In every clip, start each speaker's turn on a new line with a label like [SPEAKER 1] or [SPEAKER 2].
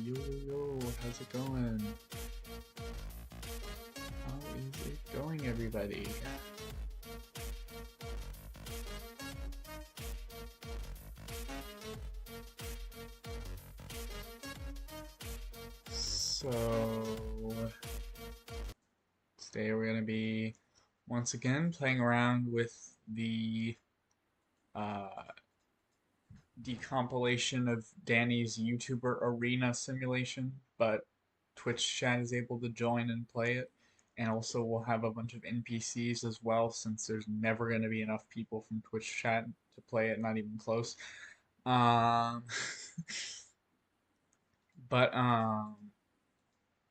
[SPEAKER 1] Yo, how's it going? How is it going, everybody? So, today we're going to be, once again, playing around with the decompilation of Danny's YouTuber arena simulation, but Twitch chat is able to join and play it. And also we'll have a bunch of NPCs as well, since there's never going to be enough people from Twitch chat to play it, not even close.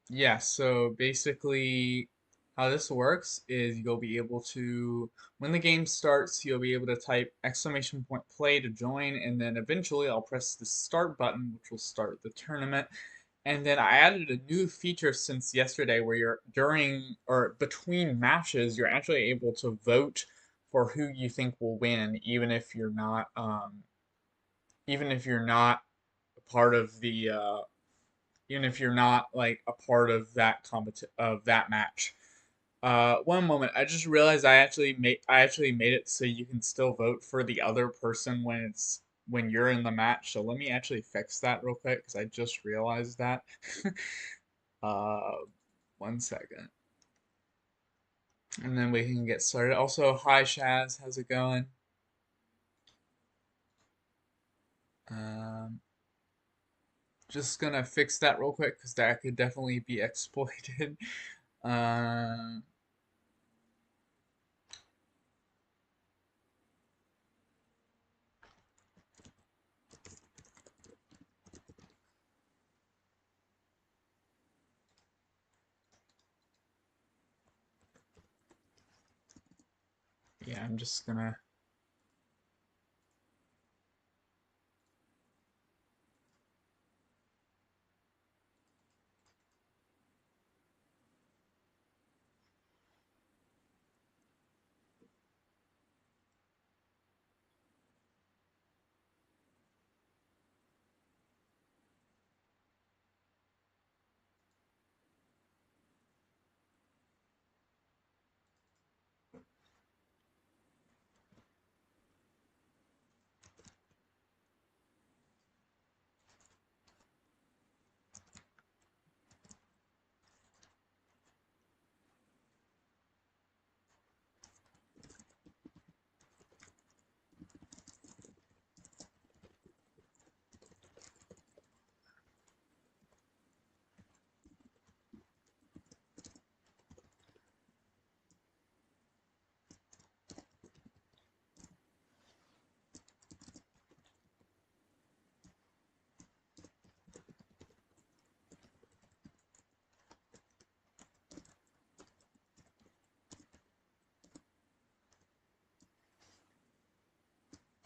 [SPEAKER 1] Yeah, so basically how this works is you'll be able to, when the game starts, you'll be able to type !play to join, and then eventually I'll press the start button, which will start the tournament. And then I added a new feature since yesterday where you're during or between matches, you're actually able to vote for who you think will win, even if you're not a part of the even if you're not like a part of that match. One moment, I just realized I actually made it so you can still vote for the other person when you're in the match. So let me actually fix that real quick because I just realized that. uh, 1 second, and then we can get started. Also, hi Shaz, how's it going? Um, just gonna fix that real quick because that could definitely be exploited. Um. Yeah, I'm just gonna.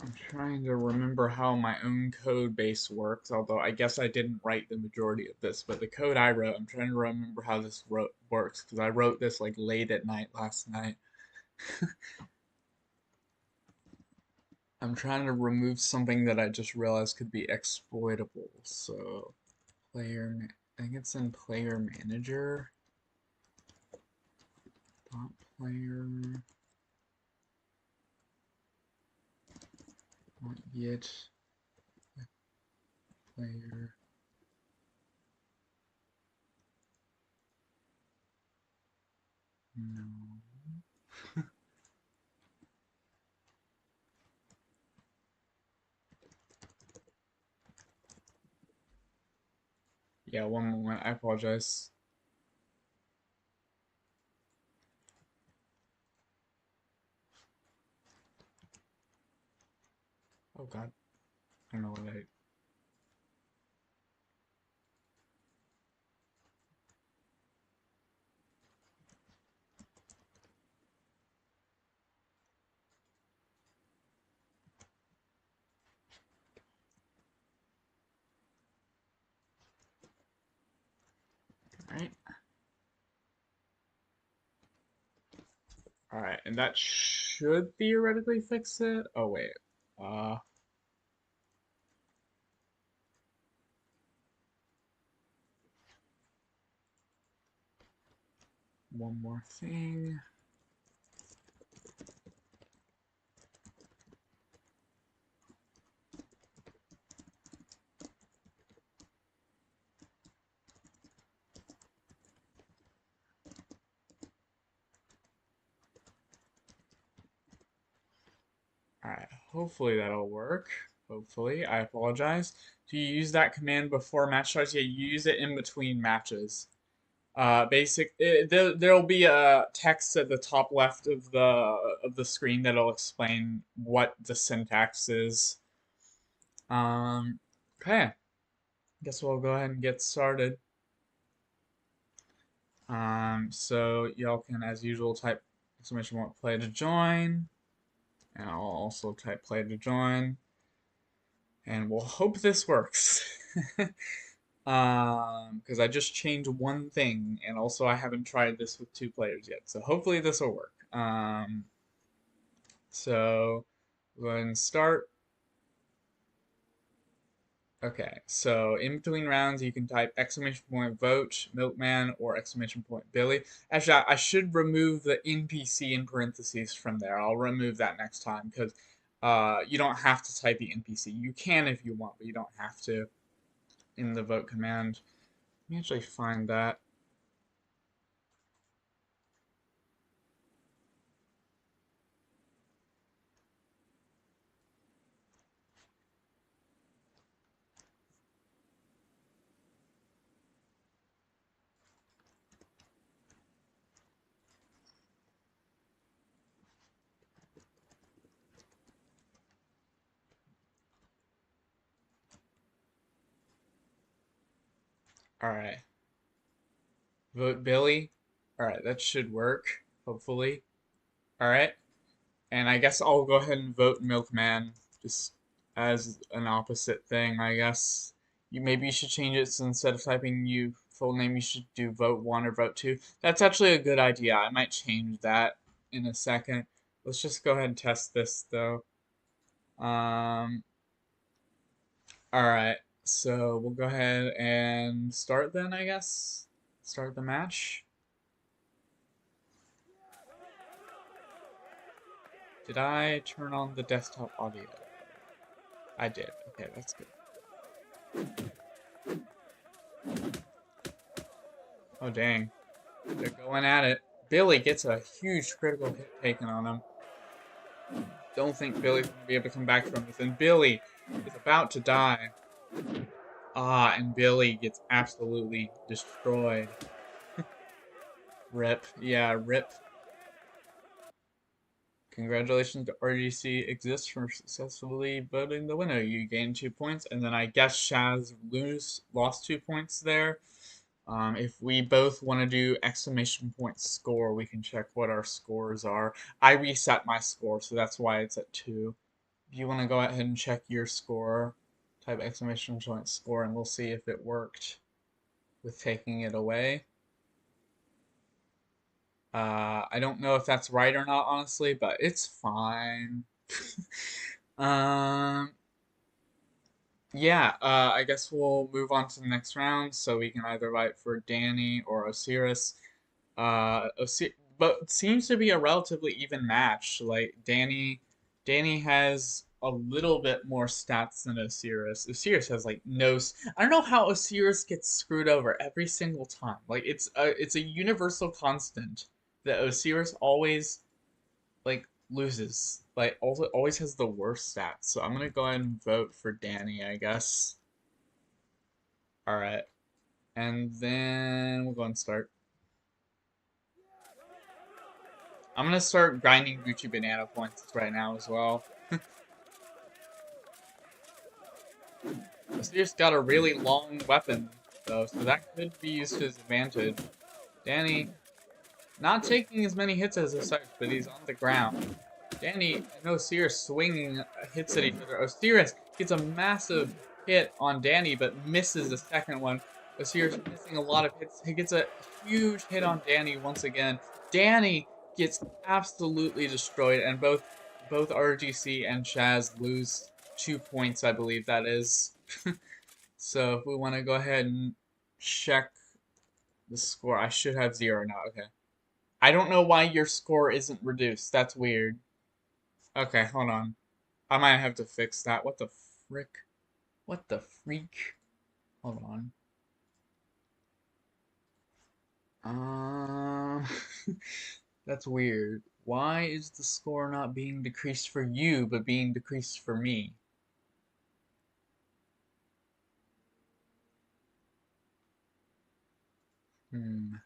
[SPEAKER 1] I'm trying to remember how my own code base works, although I guess I didn't write the majority of this, but the code I wrote, I'm trying to remember how this works, because I wrote this like late at night last night. I'm trying to remove something that I just realized could be exploitable, so I think it's in player manager, dot player. Not yet. Player. No. Yeah, one moment. I apologize. Oh God. I don't know what I. Alright. Alright, and that should theoretically fix it. Oh wait. Uh One more thing. Alright, hopefully that'll work. Hopefully. I apologize. Do you use that command before match starts? Yeah, you use it in between matches. There'll be a text at the top left of the screen that'll explain what the syntax is. Okay. Guess we'll go ahead and get started. So y'all can, as usual, type exclamation mark play to join, and I'll also type play to join, and we'll hope this works. Because I just changed one thing, and also I haven't tried this with two players yet, so hopefully this will work. So go ahead and start. Okay, so in between rounds, you can type exclamation point vote, Milkman, or exclamation point Billy. Actually, I should remove the NPC in parentheses from there. I'll remove that next time because you don't have to type the NPC. You can if you want, but you don't have to in the vote command. Let me actually find that. All right, vote Billy. All right, that should work, hopefully. All right. And I guess I'll go ahead and vote Milkman just as an opposite thing, I guess. You should change it so instead of typing you full name, you should do vote one or vote two. That's actually a good idea. I might change that in a second. Let's just go ahead and test this though. Um, all right. So we'll go ahead and start then, I guess. Start the match. Did I turn on the desktop audio? I did. Okay, that's good. Oh, dang. They're going at it. Billy gets a huge critical hit taken on him. Don't think Billy's going to be able to come back from this. And Billy is about to die. Ah, and Billy gets absolutely destroyed. Rip. Yeah, rip. Congratulations to RGC exists for successfully voting the winner. You gained 2 points, and then I guess Shaz lost 2 points there. If we both want to do exclamation point score, we can check what our scores are. I reset my score, so that's why it's at 2. If you want to go ahead and check your score, type exclamation point score, and we'll see if it worked with taking it away. I don't know if that's right or not, honestly, but it's fine. um, yeah, I guess we'll move on to the next round, so we can either vote for Danny or Osiris. But it seems to be a relatively even match. Like Danny has a little bit more stats than Osiris. Osiris has like no. I don't know how Osiris gets screwed over every single time. Like it's a universal constant that Osiris always like loses. Like also always has the worst stats. So I'm gonna go ahead and vote for Danny, I guess. All right, and then we'll go and start. I'm gonna start grinding Gucci banana points right now as well. Osiris got a really long weapon though, so that could be used to his advantage. Danny not taking as many hits as Osiris, but he's on the ground. Danny and Osiris swinging hits at each other. Osiris gets a massive hit on Danny, but misses the second one. Osiris missing a lot of hits. He gets a huge hit on Danny once again. Danny gets absolutely destroyed, and both RGC and Shaz lose 2 points, I believe that is. So if we want to go ahead and check the score, I should have 0 now. Okay. I don't know why your score isn't reduced. That's weird. Okay, hold on. I might have to fix that. What the frick? What the freak? Hold on. Um, that's weird. Why is the score not being decreased for you, but being decreased for me? Hmm.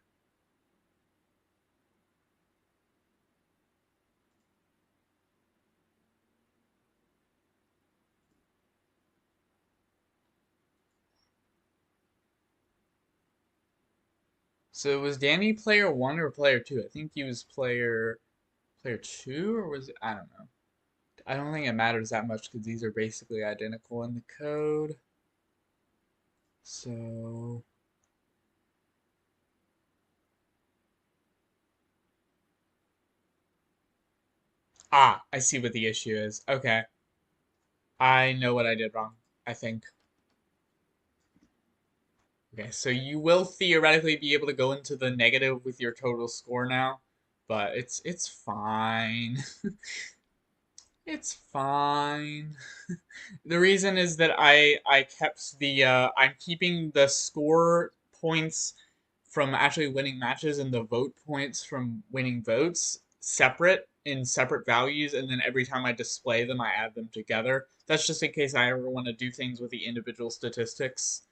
[SPEAKER 1] So was Danny player 1 or player 2? I think he was player 2, or was it? I don't know. I don't think it matters that much because these are basically identical in the code. So I see what the issue is. Okay. I know what I did wrong, I think. Okay, so you will theoretically be able to go into the negative with your total score now, but it's fine. It's fine. The reason is that I kept I'm keeping the score points from actually winning matches and the vote points from winning votes separate in separate values, and then every time I display them I add them together. That's just in case I ever want to do things with the individual statistics.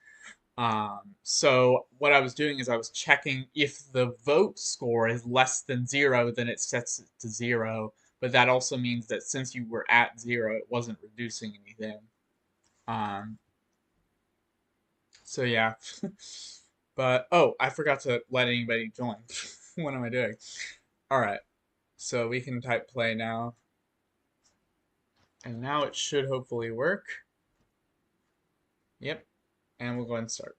[SPEAKER 1] So what I was doing is I was checking if the vote score is less than 0, then it sets it to 0. But that also means that since you were at 0, it wasn't reducing anything. Um, so yeah. But, oh, I forgot to let anybody join. What am I doing? Alright, so we can type play now. And now it should hopefully work. Yep, and we'll go ahead and start.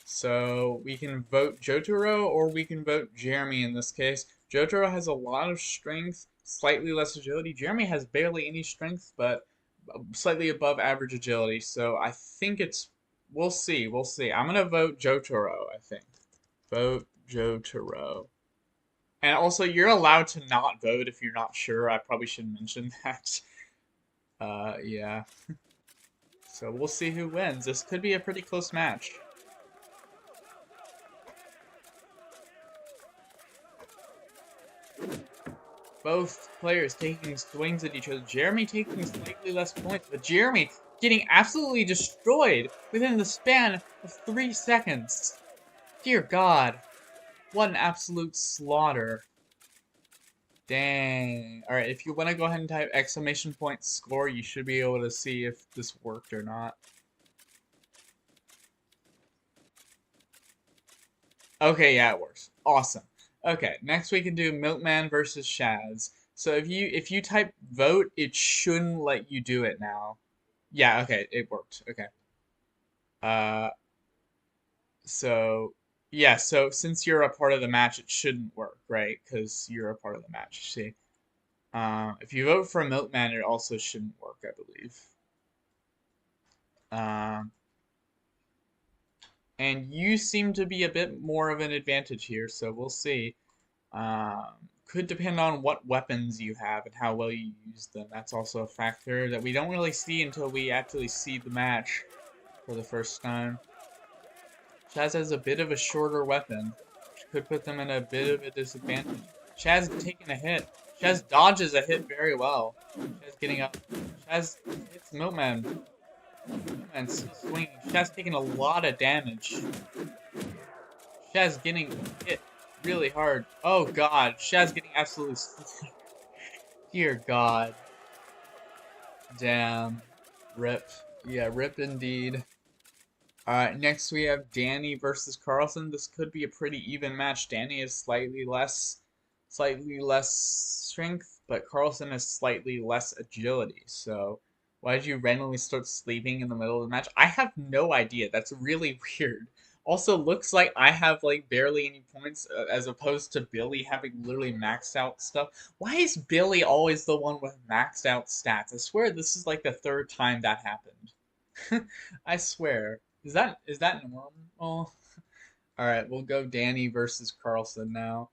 [SPEAKER 1] So we can vote Jotaro or we can vote Jeremy in this case. Jotaro has a lot of strength, slightly less agility. Jeremy has barely any strength, but slightly above average agility. So I think it's, we'll see, we'll see. I'm going to vote Jotaro, I think. Vote Jotaro. And also, you're allowed to not vote if you're not sure. I probably should mention that. Yeah. So we'll see who wins. This could be a pretty close match. Both players taking swings at each other. Jeremy taking slightly less points, but Jeremy getting absolutely destroyed within the span of 3 seconds. Dear God. What an absolute slaughter. Dang. Alright, if you want to go ahead and type exclamation point score, you should be able to see if this worked or not. Okay, yeah, it works. Awesome. Okay, next we can do Milkman versus Shaz. So if you type vote, it shouldn't let you do it now. Yeah, okay, it worked. Okay. Uh, so yeah, so since you're a part of the match, it shouldn't work, right? Because you're a part of the match. See, if you vote for Milkman, it also shouldn't work, I believe. Um, and you seem to be a bit more of an advantage here, so we'll see. Um, could depend on what weapons you have and how well you use them. That's also a factor that we don't really see until we actually see the match for the first time. Chaz has a bit of a shorter weapon, which could put them in a bit of a disadvantage. Chaz taking a hit. Chaz dodges a hit very well. Chaz getting up. Chaz hits Milkman. Milkman's still swinging. Chaz taking a lot of damage. Chaz getting hit really hard. Oh god, Chaz getting absolutely dear god. Damn. Rip. Yeah, rip indeed. Next we have Danny versus Karlson. This could be a pretty even match. Danny is slightly less strength, but Karlson has slightly less agility. So why did you randomly start sleeping in the middle of the match? I have no idea. That's really weird. Also, looks like I have like barely any points as opposed to Billy having literally maxed out stuff. Why is Billy always the one with maxed out stats? I swear this is like the third time that happened. I swear. Is that normal? Alright, we'll go Danny versus Karlson now.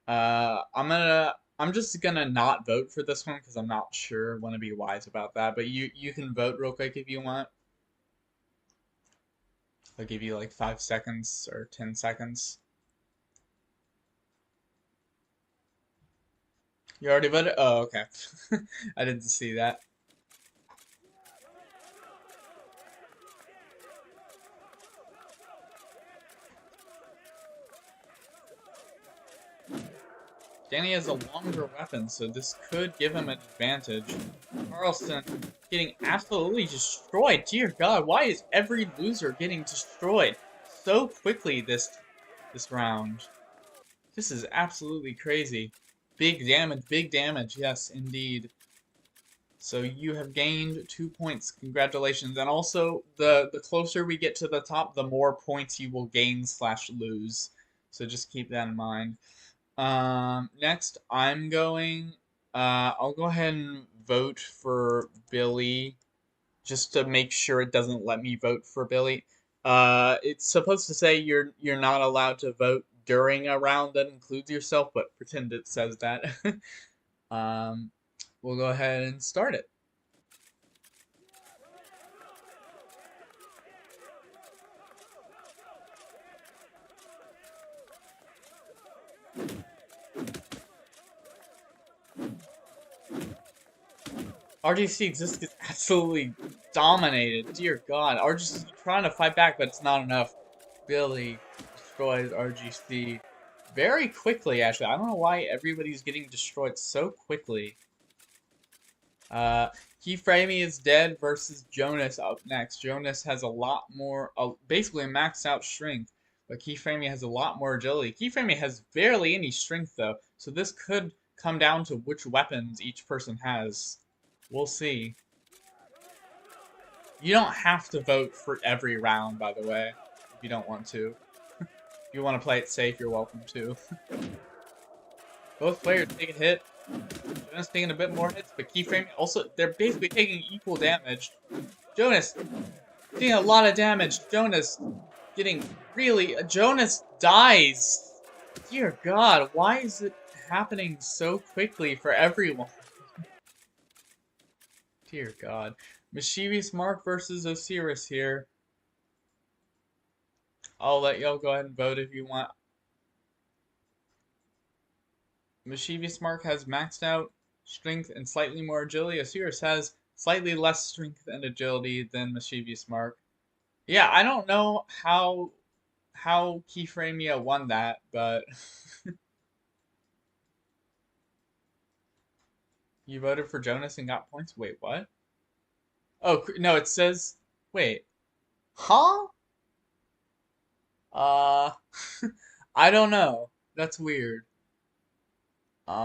[SPEAKER 1] I'm just gonna not vote for this one because I'm not sure. Want to be wise about that, but you can vote real quick if you want. I'll give you like 5 seconds or 10 seconds. You already voted? Oh, okay. I didn't see that. Danny has a longer weapon, so this could give him an advantage. Karlson getting absolutely destroyed. Dear God, why is every loser getting destroyed so quickly this round? This is absolutely crazy. Big damage, yes, indeed. So you have gained 2 points. Congratulations. And also, the closer we get to the top, the more points you will gain / lose. So just keep that in mind. Next, I'll go ahead and vote for Billy, just to make sure it doesn't let me vote for Billy. It's supposed to say you're not allowed to vote during a round that includes yourself, but pretend it says that. um, we'll go ahead and start it. RGC just gets absolutely dominated. Dear God, RGC trying to fight back, but it's not enough. Billy destroys RGC very quickly, actually. I don't know why everybody's getting destroyed so quickly. Keyframey is dead versus Jonas up next. Jonas has a lot more, basically a maxed out strength, but Keyframey has a lot more agility. Keyframey has barely any strength, though, so this could come down to which weapons each person has. We'll see. You don't have to vote for every round, by the way, if you don't want to. If you want to play it safe, you're welcome to. Both players take a hit. Jonas taking a bit more hits, but Keyframe also, they're basically taking equal damage. Jonas taking a lot of damage. Jonas dies. Dear God, why is it happening so quickly for everyone? Dear God. Mischievous Mark versus Osiris here. I'll let y'all go ahead and vote if you want. Mischievous Mark has maxed out strength and slightly more agility. Osiris has slightly less strength and agility than Mischievous Mark. Yeah, I don't know how Keyframia won that, but you voted for Jonas and got points? Wait, what? Oh, no, it says... Wait. Huh? Uh... I don't know. That's weird. Well,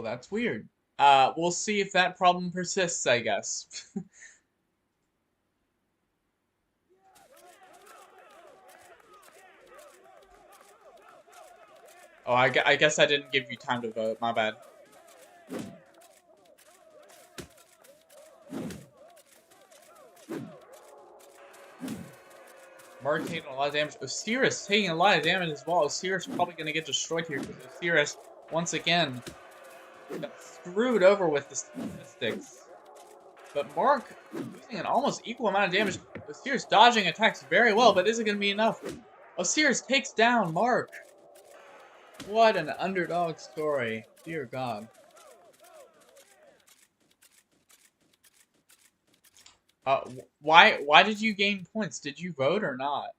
[SPEAKER 1] that's weird. We'll see if that problem persists, I guess. Oh, I guess I didn't give you time to vote. My bad. Mark taking a lot of damage. Osiris taking a lot of damage as well. Osiris probably going to get destroyed here because Osiris, once again, got screwed over with the statistics. But Mark using an almost equal amount of damage. Osiris dodging attacks very well, but is it going to be enough? Osiris takes down Mark. What an underdog story. Dear God. Why did you gain points? Did you vote or not?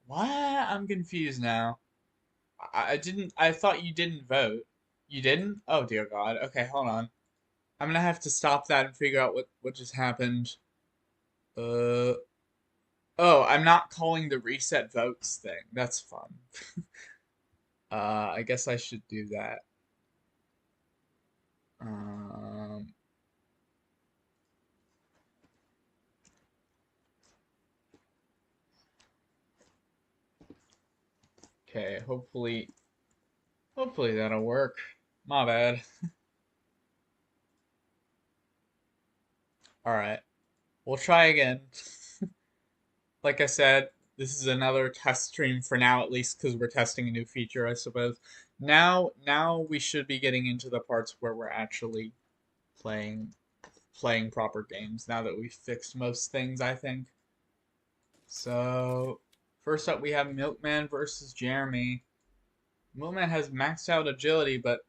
[SPEAKER 1] What? I'm confused now. I thought you didn't vote. You didn't? Oh dear God. Okay, hold on. I'm gonna have to stop that and figure out what just happened. Oh, I'm not calling the reset votes thing. That's fun. I guess I should do that. Um, okay, hopefully that'll work. My bad. Alright, we'll try again. Like I said, this is another test stream for now, at least, because we're testing a new feature, I suppose. Now we should be getting into the parts where we're actually playing proper games, now that we've fixed most things, I think. So, first up we have Milkman versus Jeremy. Milkman has maxed out agility, but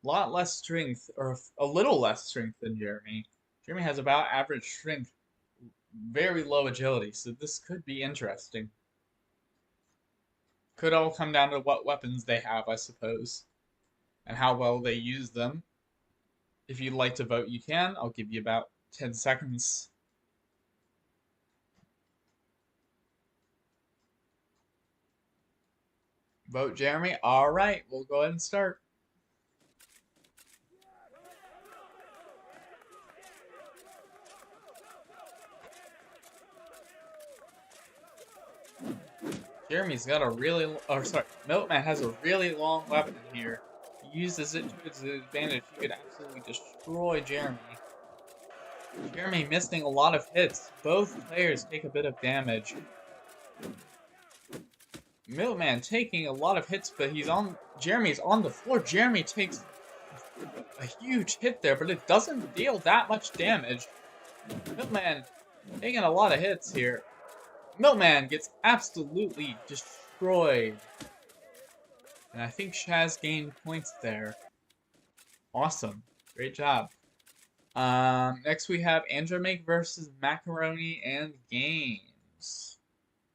[SPEAKER 1] a lot less strength, or a little less strength than Jeremy. Jeremy has about average strength, very low agility, so this could be interesting. Could all come down to what weapons they have, I suppose, and how well they use them. If you'd like to vote, you can. I'll give you about 10 seconds. Vote Jeremy. All right, we'll go ahead and start. Jeremy's got a really, Milkman has a really long weapon here. He uses it to his advantage. He could absolutely destroy Jeremy. Jeremy missing a lot of hits. Both players take a bit of damage. Milkman taking a lot of hits, but Jeremy's on the floor. Jeremy takes a huge hit there, but it doesn't deal that much damage. Milkman taking a lot of hits here. Milkman gets absolutely destroyed. And I think Shaz gained points there. Awesome. Great job. Next we have Andromaque versus Macaroni and Games.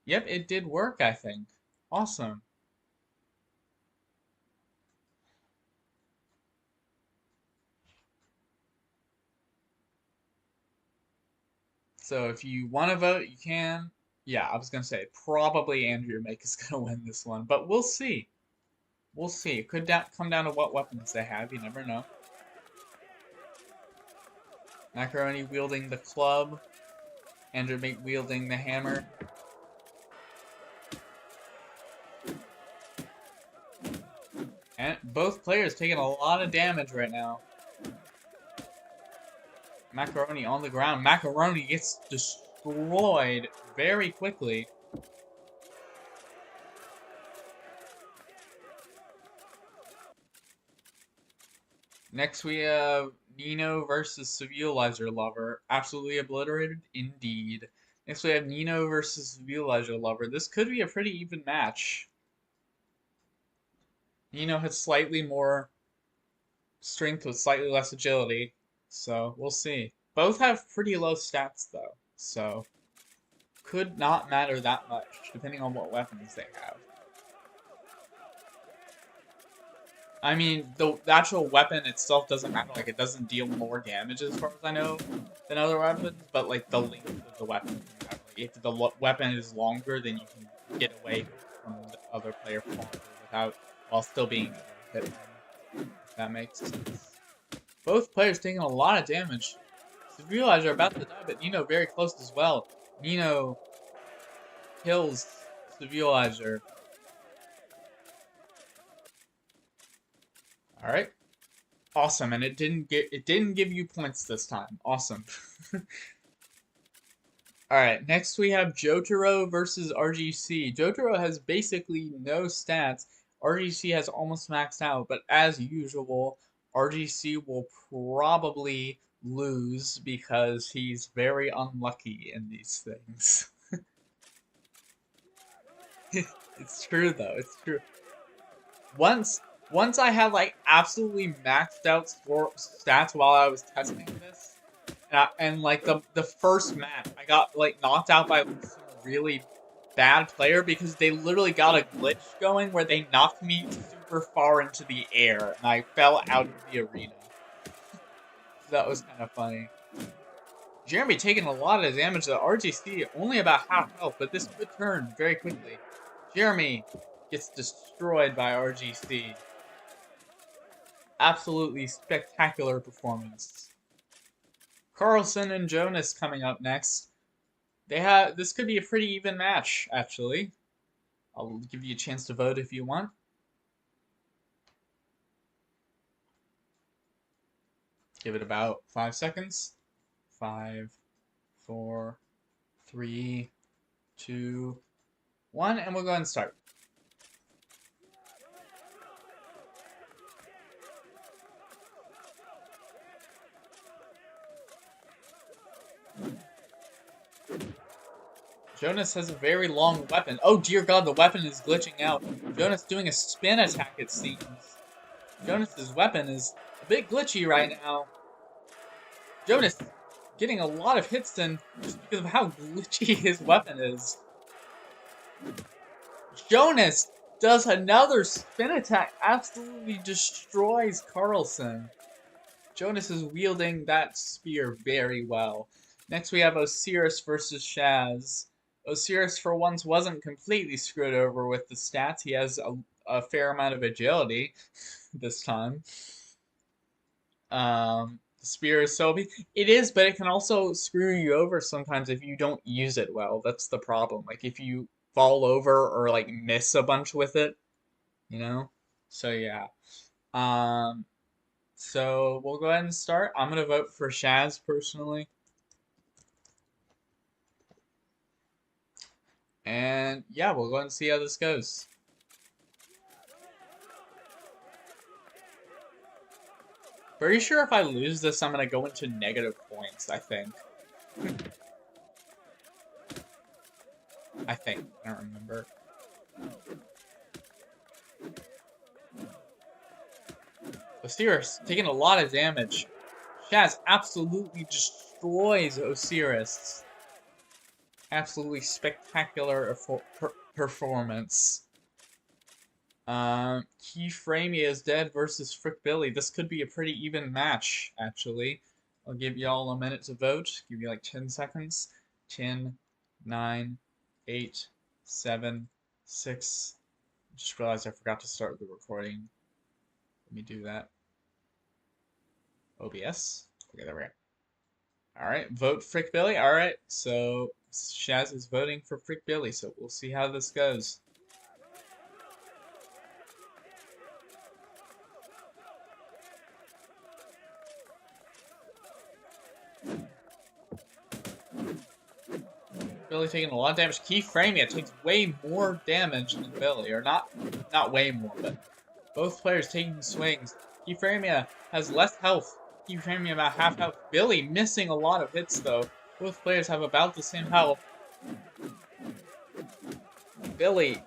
[SPEAKER 1] Yep, it did work, I think. Awesome. So if you want to vote, you can. Yeah, I was going to say, probably Andromaque is going to win this one, but we'll see. We'll see. It could come down to what weapons they have. You never know. Macaroni wielding the club. Andromaque wielding the hammer. And both players taking a lot of damage right now. Macaroni on the ground. Macaroni gets destroyed very quickly. Next we have Nino versus Civilizer Lover. Absolutely obliterated indeed. Next we have Nino versus Civilizer Lover. This could be a pretty even match. Nino has slightly more strength with slightly less agility. So, we'll see. Both have pretty low stats, though. So, could not matter that much, depending on what weapons they have. I mean, the actual weapon itself doesn't matter. Like, it doesn't deal more damage, as far as I know, than other weapons. But, like, the length of the weapon can matter. Like, if the weapon is longer, then you can get away from the other player farther while still being hit. If that makes sense. Both players taking a lot of damage. Civilizer about to die, but Nino very close as well. Nino kills Civilizer. Alright. Awesome, and it didn't give you points this time. Awesome. Alright, next we have Jotaro versus RGC. Jotaro has basically no stats. RGC has almost maxed out, but as usual, RGC will probably lose because he's very unlucky in these things. It's true though, it's true. Once once I had like absolutely maxed out stats while I was testing this, and like the first match, I got like knocked out by some really bad player because they literally got a glitch going where they knocked me super far into the air and I fell out of the arena. That was kind of funny. Jeremy taking a lot of damage to RGC, only about half health, but this could turn very quickly. Jeremy gets destroyed by RGC. Absolutely spectacular performance. Karlson and Jonas coming up next. This could be a pretty even match, actually. I'll give you a chance to vote if you want. Give it about 5 seconds. 5, 4, 3, 2, 1, and we'll go ahead and start. Jonas has a very long weapon. Oh dear god, the weapon is glitching out. Jonas doing a spin attack, it seems. Jonas's weapon is a bit glitchy right now. Jonas getting a lot of hits in just because of how glitchy his weapon is. Jonas does another spin attack, absolutely destroys Karlson. Jonas is wielding that spear very well. Next we have Osiris versus Shaz. Osiris for once wasn't completely screwed over with the stats. He has a fair amount of agility this time. The spear is so big. It is, but it can also screw you over sometimes if you don't use it well. That's the problem. Like if you fall over or like miss a bunch with it, you know? So yeah. So we'll go ahead and start. I'm gonna vote for Shaz personally. And yeah, we'll go ahead and see how this goes. Pretty sure if I lose this, I'm gonna go into negative points, I think. I don't remember. Osiris taking a lot of damage. Shaz absolutely destroys Osiris. Absolutely spectacular performance. Keyframia is dead versus Frick Billy. This could be a pretty even match, actually. I'll give y'all a minute to vote. Give you like 10 seconds. 10, 9, 8, 7, 6. Just realized I forgot to start the recording. Let me do that. OBS. Okay, there we go. Alright, vote Frick Billy. Alright, so Shaz is voting for Frick Billy, so we'll see how this goes. Billy taking a lot of damage. Keyframia takes way more damage than Billy, or not way more, but both players taking swings. Keyframia has less health. Keyframia about half health. Billy missing a lot of hits though. Both players have about the same health. Billy,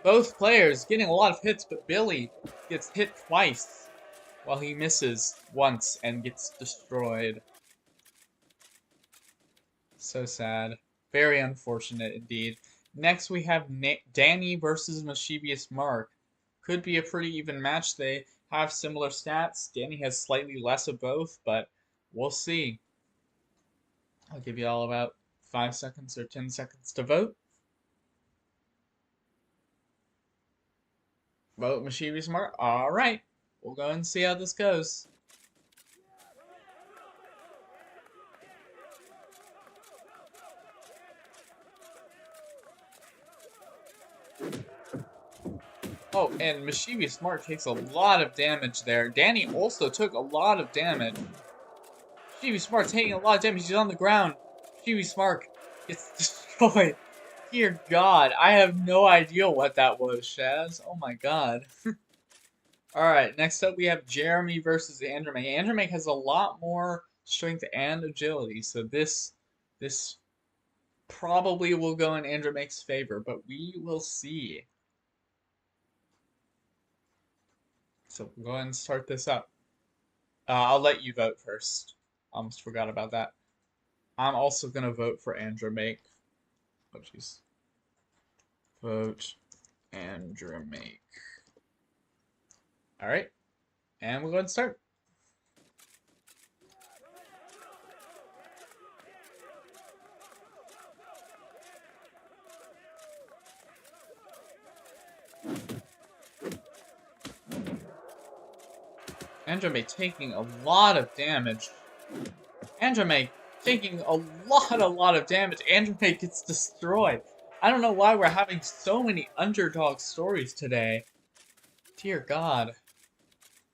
[SPEAKER 1] both players getting a lot of hits, but Billy gets hit twice while he misses once and gets destroyed. So sad. Very unfortunate indeed. Next we have Danny versus Mischievous Mark. Could be a pretty even match. They have similar stats. Danny has slightly less of both, but we'll see. I'll give you all about 5 seconds or 10 seconds to vote. Vote Mischievous Mark. Alright. We'll go and see how this goes. Oh, and Mischievous Mark takes a lot of damage there. Danny also took a lot of damage. Mischievous Mark taking a lot of damage. He's on the ground. Mischievous Mark It's destroyed. Dear God, I have no idea what that was, Shaz. Oh my God. Alright, next up we have Jeremy versus Andromek. Andromek has a lot more strength and agility, so this probably will go in Andromek's favor, but we will see. So we'll go ahead and start this up. I'll let you vote first. Almost forgot about that. I'm also gonna vote for Andromek. Oh jeez. Vote Andromek. Alright, and we'll go ahead and start. Andromek taking a lot of damage. Andromek taking a lot of damage. Andromek gets destroyed. I don't know why we're having so many underdog stories today. Dear God.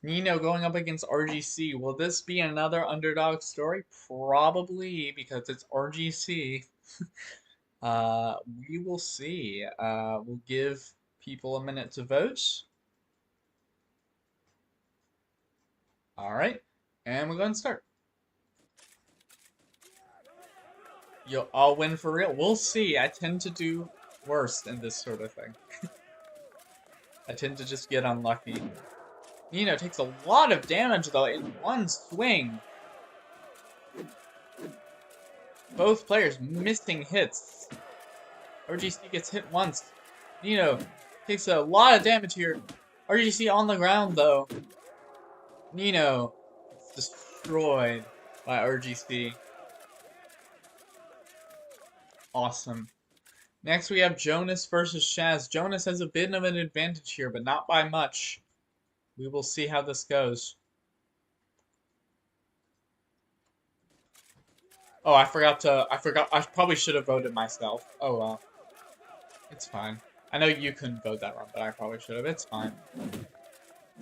[SPEAKER 1] Nino going up against RGC. Will this be another underdog story? Probably, because it's RGC. We will see. We'll give people a minute to vote. Alright, and we're going to start. I'll win for real. We'll see. I tend to do worst in this sort of thing. I tend to just get unlucky. Nino takes a lot of damage, though, in one swing. Both players missing hits. RGC gets hit once. Nino takes a lot of damage here. RGC on the ground, though. Nino is destroyed by RGC. Awesome. Next, we have Jonas versus Shaz. Jonas has a bit of an advantage here, but not by much. We will see how this goes. Oh, I probably should have voted myself. Oh, well. It's fine. I know you couldn't vote that wrong, but I probably should have. It's fine.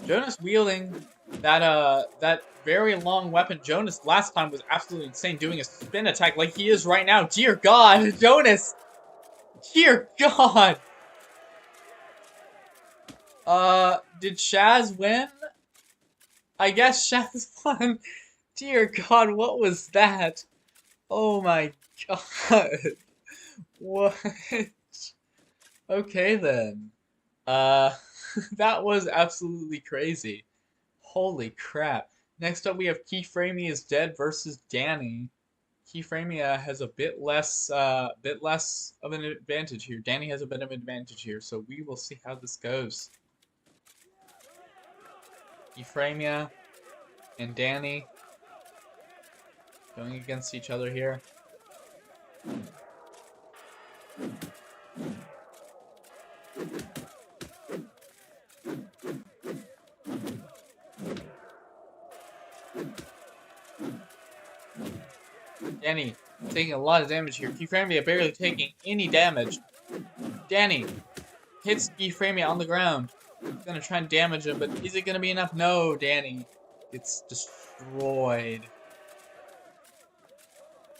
[SPEAKER 1] Jonas wielding that very long weapon. Jonas last time was absolutely insane, doing a spin attack like he is right now. Dear God, Jonas! Dear God! Did Shaz win? I guess Shaz won. Dear God, what was that? Oh my God. What? Okay then. That was absolutely crazy. Holy crap. Next up we have Keyframey is Dead versus Danny. Keyframey has a bit less of an advantage here. Danny has a bit of an advantage here, so we will see how this goes. Keyframey and Danny going against each other here. Danny taking a lot of damage here. Keyframey barely taking any damage. Danny hits Keyframey on the ground. He's gonna try and damage him, but is it gonna be enough? No, Danny gets destroyed.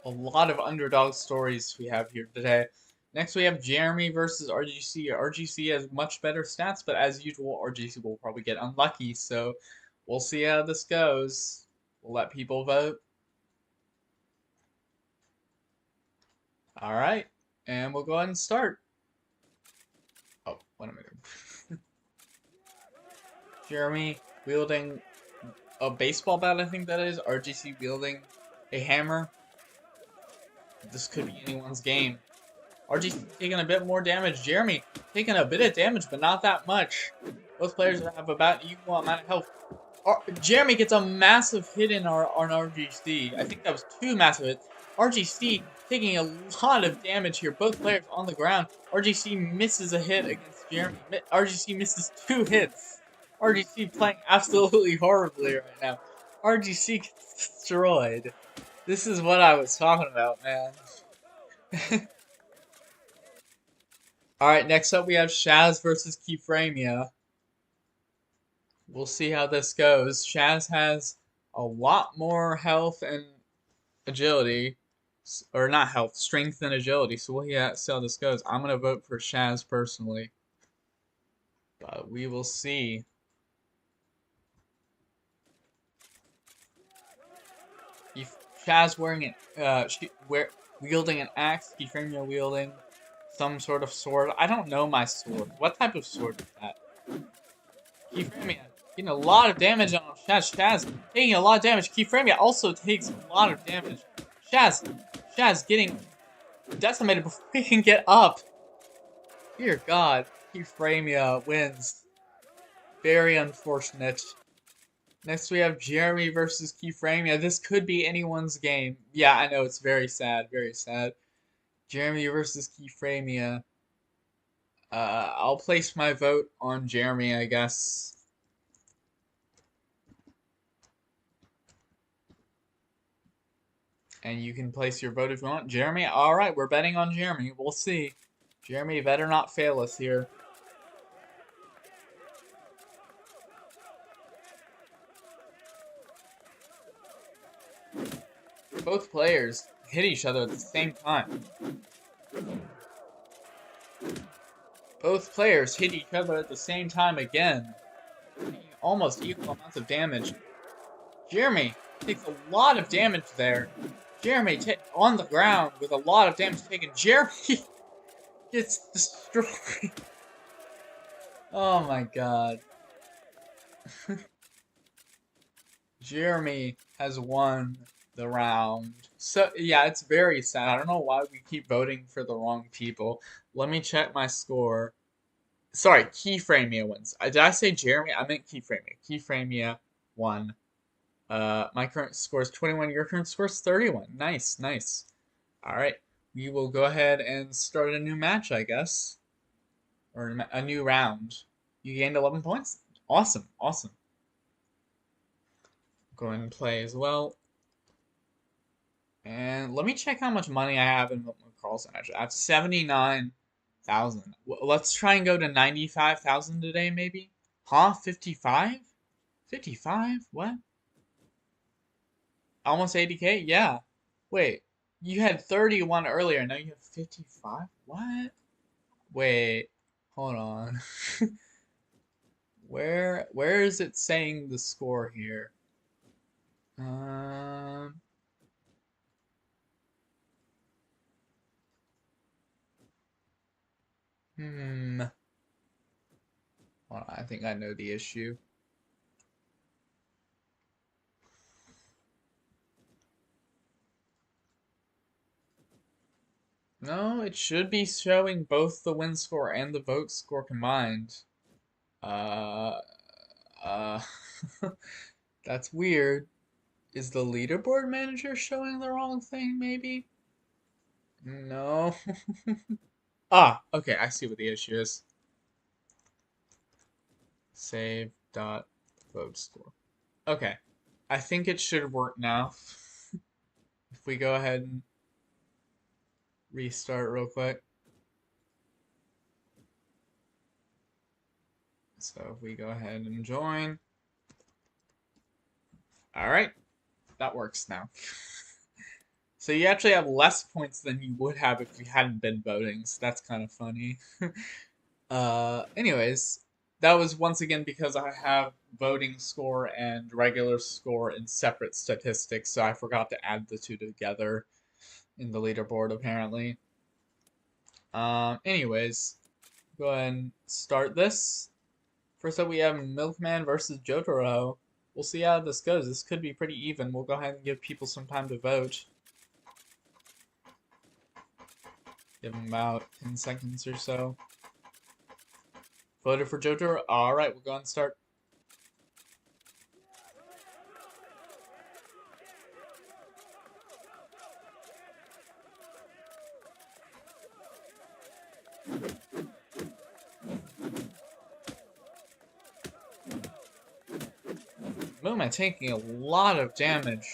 [SPEAKER 1] A lot of underdog stories we have here today. Next we have Jeremy versus RGC. RGC has much better stats, but as usual, RGC will probably get unlucky, so we'll see how this goes. We'll let people vote. Alright, and we'll go ahead and start. Oh, what am I doing? Jeremy wielding a baseball bat, I think that is. RGC wielding a hammer. This could be anyone's game. RGC taking a bit more damage. Jeremy taking a bit of damage, but not that much. Both players have about equal amount of health. Jeremy gets a massive hit on RGC. I think that was 2 massive hits. RGC taking a lot of damage here. Both players on the ground. RGC misses a hit against Jeremy. RGC misses 2 hits. RGC playing absolutely horribly right now. RGC gets destroyed. This is what I was talking about, man. Alright, next up we have Shaz versus Keyframey. We'll see how this goes. Shaz has a lot more health and agility, Or not health, strength and agility. So we'll see how this goes. I'm gonna vote for Shaz personally, but we will see. Shaz wielding an axe. Keyframia wielding some sort of sword. I don't know my sword. What type of sword is that? Keyframia getting a lot of damage on Shaz. Shaz taking a lot of damage. Keyframia also takes a lot of damage. Shaz getting decimated before he can get up. Dear God, Keyframia wins. Very unfortunate. Next we have Jeremy versus Keyframia. This could be anyone's game. Yeah, I know, it's very sad, very sad. Jeremy versus Keyframia. I'll place my vote on Jeremy, I guess. And you can place your vote if you want. Jeremy? Alright, we're betting on Jeremy. We'll see. Jeremy better not fail us here. Both players hit each other at the same time. Both players hit each other at the same time again. Almost equal amounts of damage. Jeremy takes a lot of damage there. Jeremy on the ground with a lot of damage taken. Jeremy gets destroyed. Oh my god. Jeremy has won the round. So, yeah, it's very sad. I don't know why we keep voting for the wrong people. Let me check my score. Sorry, Keyframia wins. Did I say Jeremy? I meant Keyframia. Keyframia won. My current score is 21. Your current score is 31. Nice, nice. Alright, we will go ahead and start a new match, I guess. Or a new round. You gained 11 points? Awesome, awesome. Go ahead and play as well. And let me check how much money I have in Milkman Karlson. Actually, I have 79,000. Let's try and go to 95,000 today, maybe? Huh? 55? 55? What? Almost 80k? Yeah. Wait, you had 31 earlier, now you have 55? What? Wait, hold on. Where is it saying the score here? Well, I think I know the issue. No, it should be showing both the win score and the vote score combined. Uh, that's weird. Is the leaderboard manager showing the wrong thing, maybe? No. Ah, okay, I see what the issue is. Save dot vote score. Okay, I think it should work now. If we go ahead and restart real quick. So if we go ahead and join. Alright, that works now. So you actually have less points than you would have if you hadn't been voting, so that's kind of funny. Anyways, that was once again because I have voting score and regular score in separate statistics, so I forgot to add the two together in the leaderboard apparently. Anyways, go ahead and start this. First up we have Milkman versus Jotaro. We'll see how this goes. This could be pretty even. We'll go ahead and give people some time to vote. Give them about 10 seconds or so. Voted for Jotaro? Alright, we'll go ahead and start. Milkman taking a lot of damage.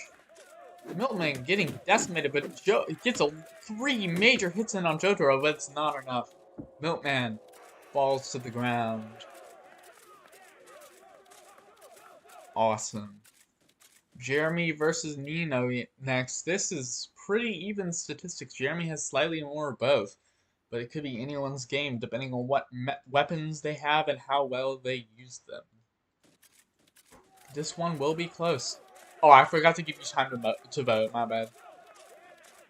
[SPEAKER 1] Milkman getting decimated, but it gets 3 major hits in on Jotaro, but it's not enough. Milkman falls to the ground. Awesome. Jeremy versus Nino next. This is pretty even statistics. Jeremy has slightly more of both, but it could be anyone's game depending on what weapons they have and how well they use them. This one will be close. Oh, I forgot to give you time to vote. My bad.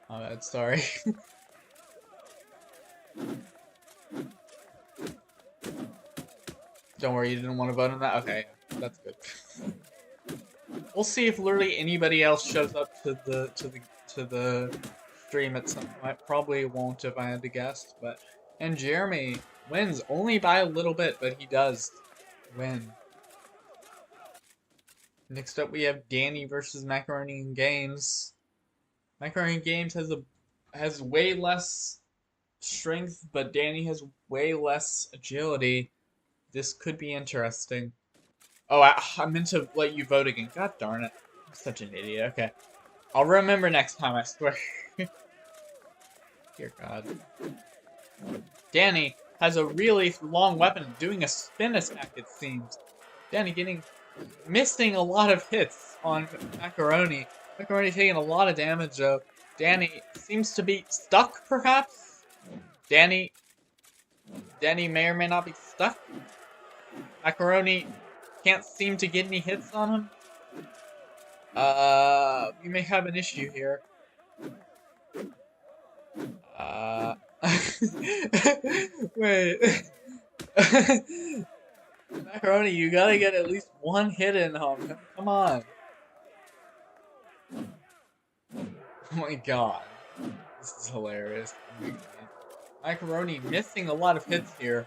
[SPEAKER 1] My bad. Sorry. Don't worry, you didn't want to vote on that? Okay, that's good. We'll see if literally anybody else shows up to the stream at some point. Probably won't if I had to guess, but and Jeremy wins only by a little bit, but he does win. Next up we have Danny versus Macaroni and Games. Macaroni and Games has way less strength, but Danny has way less agility. This could be interesting. Oh, I meant to let you vote again. God darn it. I'm such an idiot. Okay. I'll remember next time, I swear. Dear God. Danny has a really long weapon doing a spin attack, it seems. Danny missing a lot of hits on Macaroni. Macaroni taking a lot of damage, though. Danny seems to be stuck, perhaps? Danny may or may not be stuck. Macaroni can't seem to get any hits on him. We may have an issue here. Wait. Macaroni, you gotta get at least one hit in on him. Come on. Oh my god. This is hilarious. Oh my god. Macaroni missing a lot of hits here.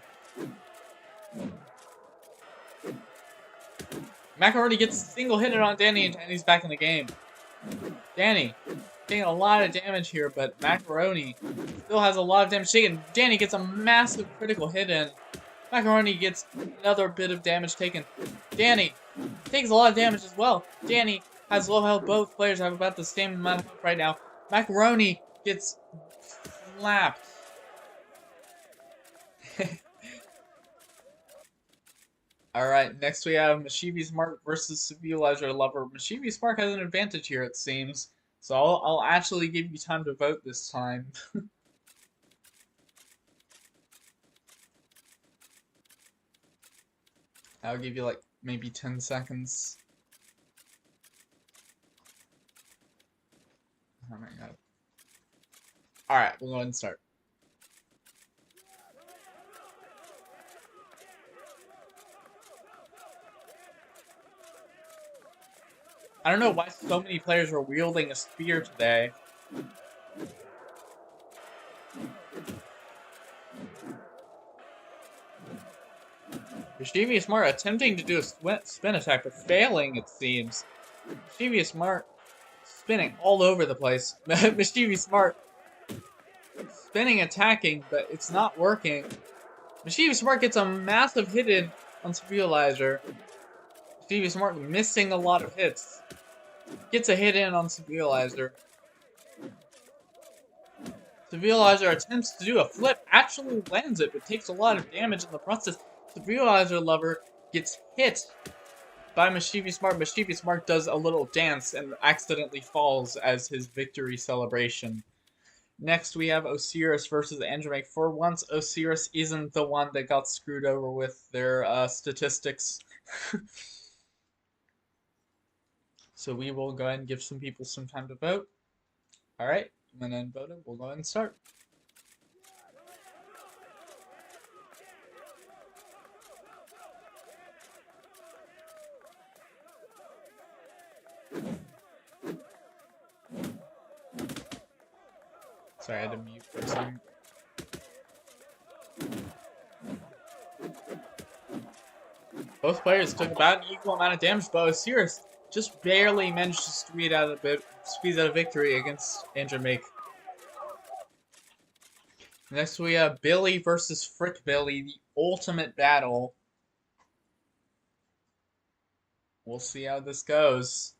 [SPEAKER 1] Macaroni gets a single hit on Danny and Danny's back in the game. Danny taking a lot of damage here, but Macaroni still has a lot of damage taken. Danny gets a massive critical hit in. Macaroni gets another bit of damage taken. Danny takes a lot of damage as well. Danny has low health. Both players have about the same amount of health right now. Macaroni gets slapped. Alright, next we have Mischievous Mark versus Civilizer Lover. Mischievous Mark has an advantage here, it seems. So I'll actually give you time to vote this time. I'll give you like maybe 10 seconds. Oh my god. Alright, we'll go ahead and start. I don't know why so many players are wielding a spear today. Mischievous Mark attempting to do a spin attack, but failing, it seems. Mischievous Mark spinning all over the place. Mischievous Mark spinning, attacking, but it's not working. Mischievous Mark gets a massive hit in on Civilizer. Mischievous Mark missing a lot of hits. Gets a hit in on Civilizer. Civilizer attempts to do a flip, actually lands it, but takes a lot of damage in the process. Civilizer Lover gets hit by Mischievous Mark. Mischievous Mark does a little dance and accidentally falls as his victory celebration. Next, we have Osiris versus Andromache. For once, Osiris isn't the one that got screwed over with their statistics. So we will go ahead and give some people some time to vote. Alright, went and voted. We'll go ahead and start. Sorry, I had to mute for a second. Both players took about an equal amount of damage, but Osiris just barely managed to squeeze out a victory against Andromache. Next we have Billy versus Frick Billy, the ultimate battle. We'll see how this goes.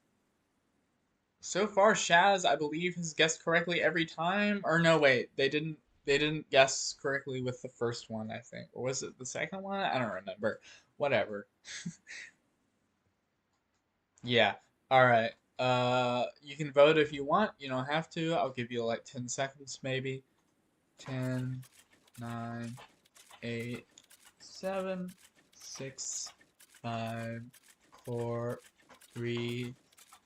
[SPEAKER 1] So far, Shaz, I believe, has guessed correctly every time. Or no, wait, they didn't guess correctly with the first one, I think. Or was it the second one? I don't remember. Whatever. Yeah. Alright. You can vote if you want. You don't have to. I'll give you like 10 seconds maybe. 10, 9, 8, 7, 6, 5, 4, 3,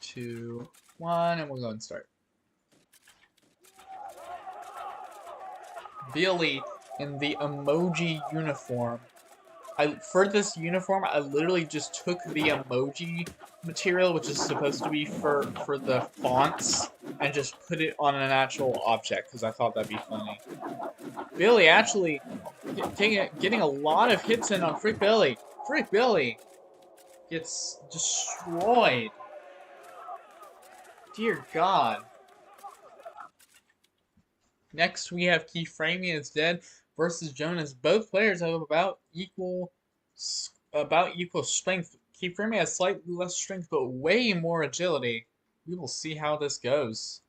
[SPEAKER 1] 2, 1, and we'll go and start. Billy in the emoji uniform. For this uniform, I literally just took the emoji material, which is supposed to be for the fonts, and just put it on an actual object because I thought that'd be funny. Billy actually getting a lot of hits in on Frick Billy. Frick Billy gets destroyed. Dear God. Next, we have Keyframing is Dead versus Jonas. Both players have about equal strength. Keyframing has slightly less strength, but way more agility. We will see how this goes.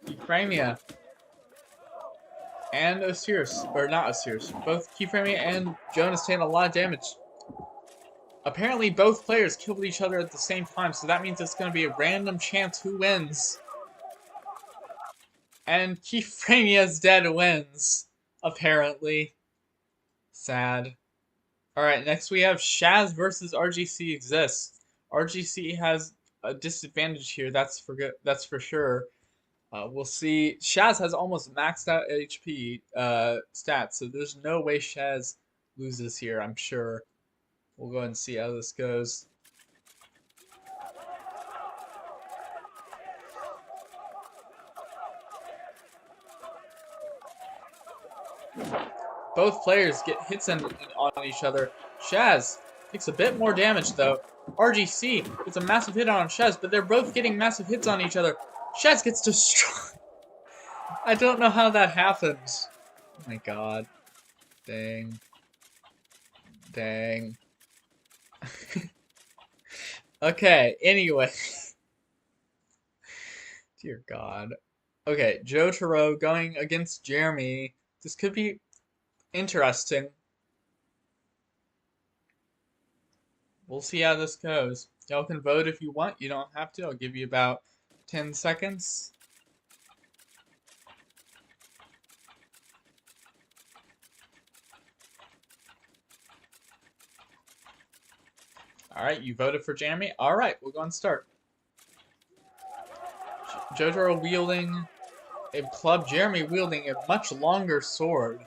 [SPEAKER 1] Keyframia and Osiris, or not Osiris, both Keyframia and Jonas taking a lot of damage. Apparently both players killed each other at the same time, so that means it's going to be a random chance who wins. And Keyframia's Dead wins, apparently. Sad. Alright, next we have Shaz versus RGC Exists. RGC has a disadvantage here, that's for sure. We'll see. Shaz has almost maxed out HP stats, so there's no way Shaz loses here, I'm sure. We'll go ahead and see how this goes. Both players get hits on each other. Shaz takes a bit more damage though. RGC gets a massive hit on Shaz, but they're both getting massive hits on each other. Shaz gets destroyed. I don't know how that happened. Oh my god. Dang. Dang. Okay, anyway. Dear God. Okay, Jotaro going against Jeremy. This could be interesting. We'll see how this goes. Y'all can vote if you want. You don't have to. I'll give you about 10 seconds. Alright, you voted for Jeremy? Alright, we'll go and start. Jotaro wielding a club, Jeremy wielding a much longer sword.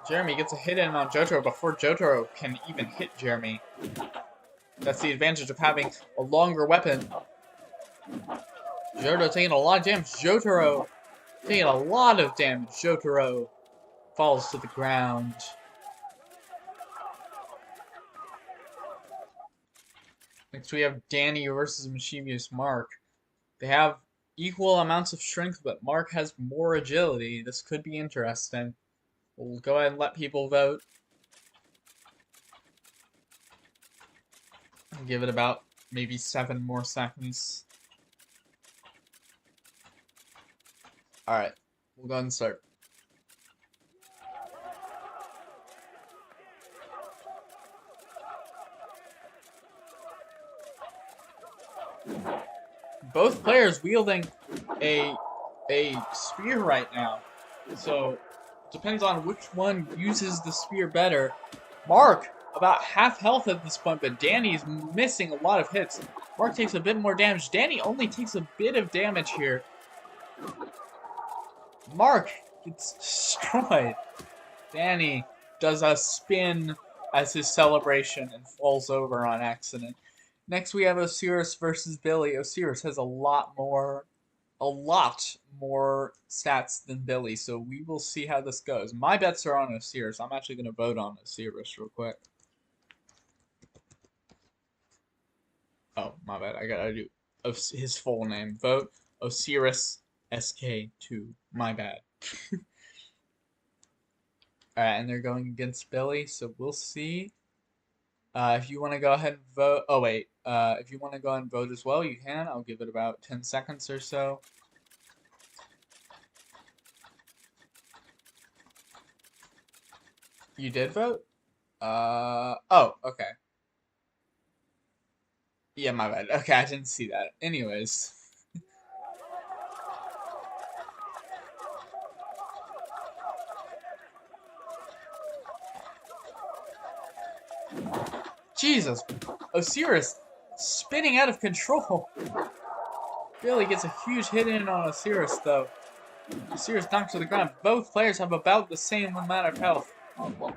[SPEAKER 1] Jeremy gets a hit in on Jotaro before Jotaro can even hit Jeremy. That's the advantage of having a longer weapon. Jotaro taking a lot of damage. Jotaro taking a lot of damage. Jotaro falls to the ground. Next we have Danny versus Mischievous Mark. They have equal amounts of strength, but Mark has more agility. This could be interesting. We'll go ahead and let people vote. I'll give it about maybe 7 more seconds. Alright, we'll go ahead and start. Both players wielding a spear right now. So, depends on which one uses the spear better. Mark, about half health at this point, but Danny's missing a lot of hits. Mark takes a bit more damage. Danny only takes a bit of damage here. Mark gets destroyed. Danny does a spin as his celebration and falls over on accident. Next we have Osiris versus Billy. Osiris has a lot more stats than Billy, so we will see how this goes. My bets are on Osiris. I'm actually going to vote on Osiris real quick. Oh, my bad. I gotta do his full name. Vote Osiris SK2. My bad. Alright, and they're going against Billy, so we'll see. If you want to go ahead and vote, oh wait, if you want to go ahead and vote as well, you can. I'll give it about 10 seconds or so. You did vote? Oh, okay. Yeah, my bad. Okay, I didn't see that. Anyways. Jesus, Osiris spinning out of control. Billy gets a huge hit in on Osiris, though. Osiris knocked to the ground. Both players have about the same amount of health.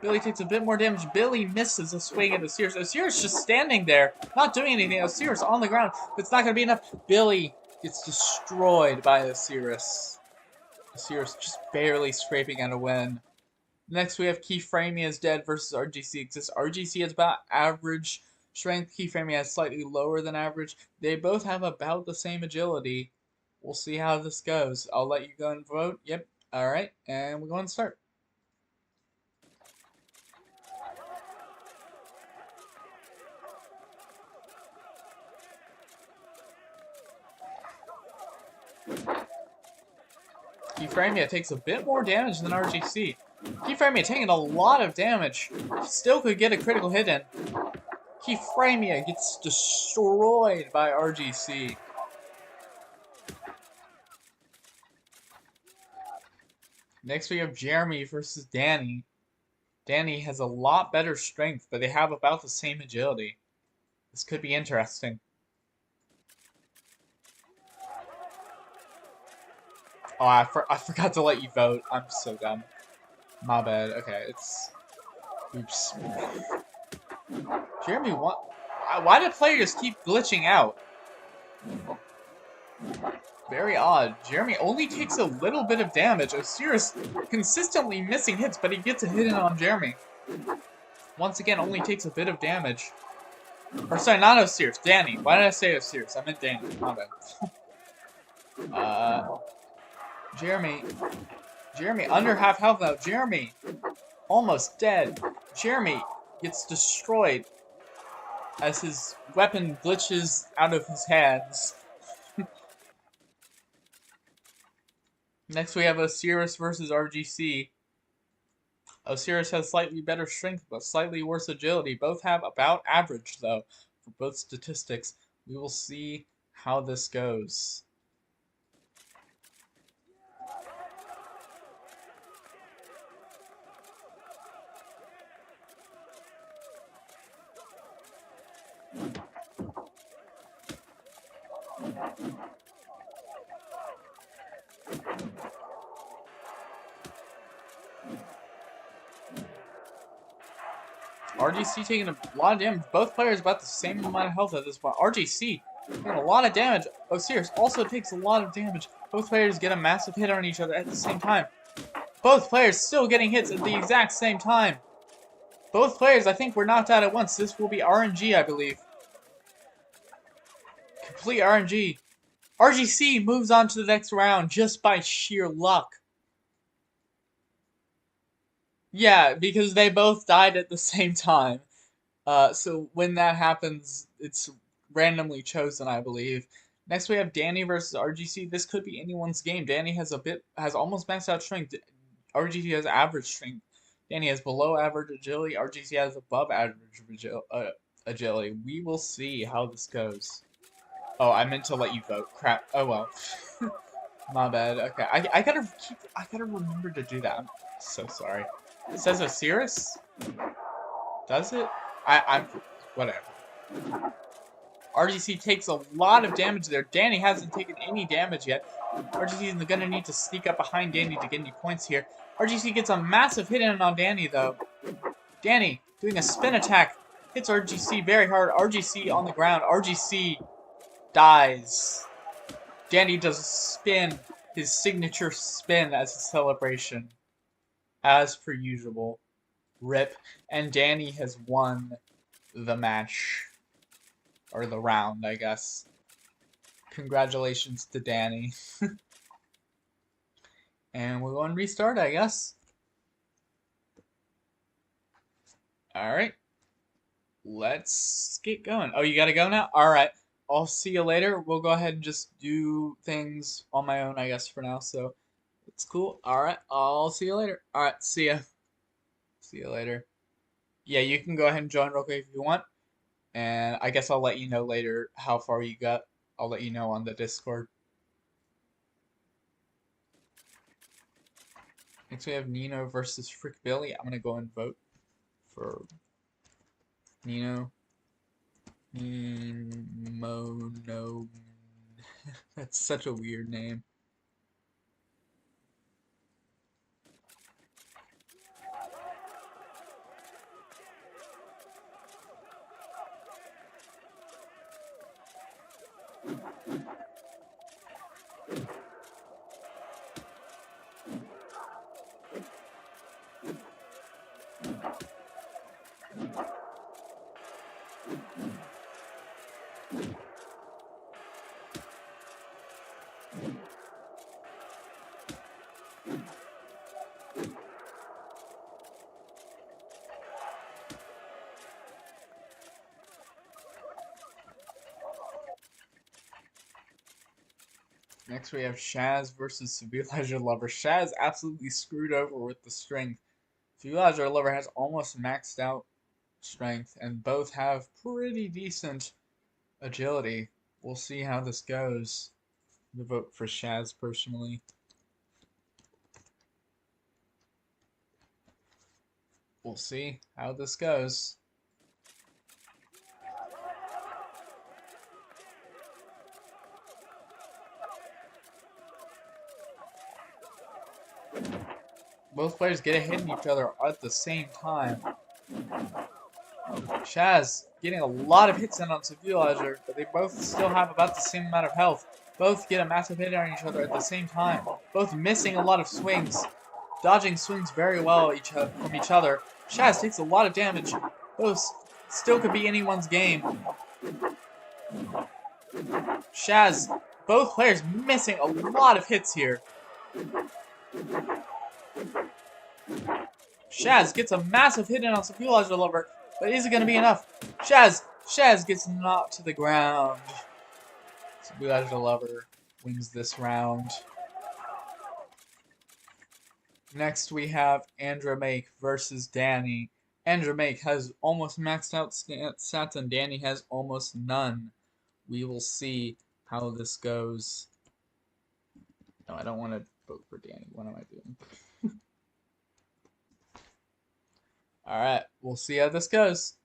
[SPEAKER 1] Billy takes a bit more damage. Billy misses a swing at Osiris. Osiris just standing there, not doing anything. Osiris on the ground. It's not going to be enough. Billy gets destroyed by Osiris. Osiris just barely scraping out a win. Next, we have Keyframey is dead versus RGC exists. RGC has about average strength. Keyframey has slightly lower than average. They both have about the same agility. We'll see how this goes. I'll let you go and vote. Yep. All right. And we're going to start. Keyframey takes a bit more damage than RGC. Keyframey taking a lot of damage. Still could get a critical hit in. Keyframey gets destroyed by RGC. Next we have Jeremy versus Danny. Danny has a lot better strength, but they have about the same agility. This could be interesting. Oh, I forgot to let you vote. I'm so dumb. My bad. Okay, it's... Oops. Jeremy, what? Why do players keep glitching out? Very odd. Jeremy only takes a little bit of damage. Osiris consistently missing hits, but he gets a hit in on Jeremy. Once again, only takes a bit of damage. Or sorry, not Osiris. Danny. Why did I say Osiris? I meant Danny. My bad. Jeremy. Jeremy under half health now. Jeremy almost dead. Jeremy gets destroyed as his weapon glitches out of his hands. Next we have Osiris versus RGC. Osiris has slightly better strength, but slightly worse agility. Both have about average, though, for both statistics. We will see how this goes. RGC taking a lot of damage. Both players about the same amount of health at this point. RGC taking a lot of damage. Osiris also takes a lot of damage. Both players get a massive hit on each other at the same time. Both players still getting hits at the exact same time. Both players, I think, were knocked out at once. This will be RNG, I believe. Complete RNG. RGC moves on to the next round just by sheer luck. Yeah, because they both died at the same time. So when that happens, it's randomly chosen, I believe. Next we have Danny versus RGC. This could be anyone's game. Danny has almost maxed out strength. RGC has average strength. Danny has below average agility. RGC has above average agility. We will see how this goes. Oh, I meant to let you vote. Crap. Oh well. My bad. Okay, I gotta remember to do that. I'm so sorry. It says Osiris? Does it? I'm whatever. RGC takes a lot of damage there. Danny hasn't taken any damage yet. RGC is gonna need to sneak up behind Danny to get any points here. RGC gets a massive hit in on Danny though. Danny doing a spin attack. Hits RGC very hard. RGC on the ground. RGC dies. Danny does a spin. His signature spin as a celebration. As per usual. RIP. And Danny has won the match. Or the round, I guess. Congratulations to Danny. And we're going to restart, I guess. Alright. let's get going. Oh, you gotta go now? Alright. I'll see you later. We'll go ahead and just do things on my own, I guess, for now. So, it's cool. Alright. I'll see you later. Alright. See ya. See you later. Yeah, you can go ahead and join real quick if you want. And I guess I'll let you know later how far you got. I'll let you know on the Discord. Next we have Nino versus Frick Billy. I'm gonna go and vote for Nino. No. That's such a weird name. Next we have Shaz versus Civilizer Lover. Shaz absolutely screwed over with the strength. Civilizer Lover has almost maxed out strength, and both have pretty decent agility. We'll see how this goes. I'm gonna vote for Shaz personally. We'll see how this goes. Both players get a hit in each other at the same time. Shaz getting a lot of hits in on Civilizer, but they both still have about the same amount of health. Both get a massive hit on each other at the same time. Both missing a lot of swings. Dodging swings very well from each other. Shaz takes a lot of damage. Both still could be anyone's game. Shaz, both players missing a lot of hits here. Shaz gets a massive hit in on Civilizer Lover, but is it going to be enough? Shaz gets knocked to the ground. Civilizer Lover wins this round. Next we have Andromake versus Danny. Andromake has almost maxed out stats and Danny has almost none. We will see how this goes. No, I don't want to vote for Danny. What am I doing? Alright, we'll see how this goes.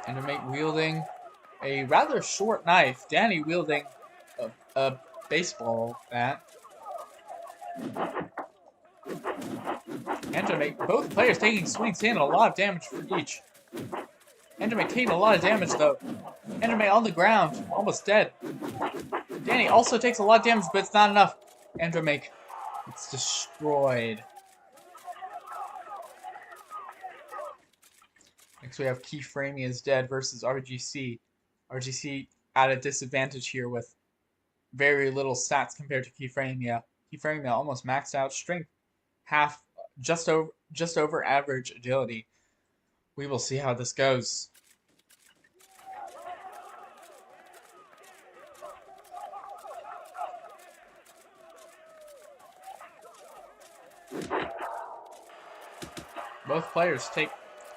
[SPEAKER 1] Andromake wielding a rather short knife. Danny wielding a baseball bat. Andromake, both players taking swings, taking a lot of damage for each. Andromake taking a lot of damage though. Andromake on the ground, almost dead. Danny also takes a lot of damage, but it's not enough. Andromake gets destroyed. Next we have Keyframey is dead versus RGC. RGC at a disadvantage here with very little stats compared to Keyframey. Keyframey almost maxed out strength, just over average agility. We will see how this goes. Both players take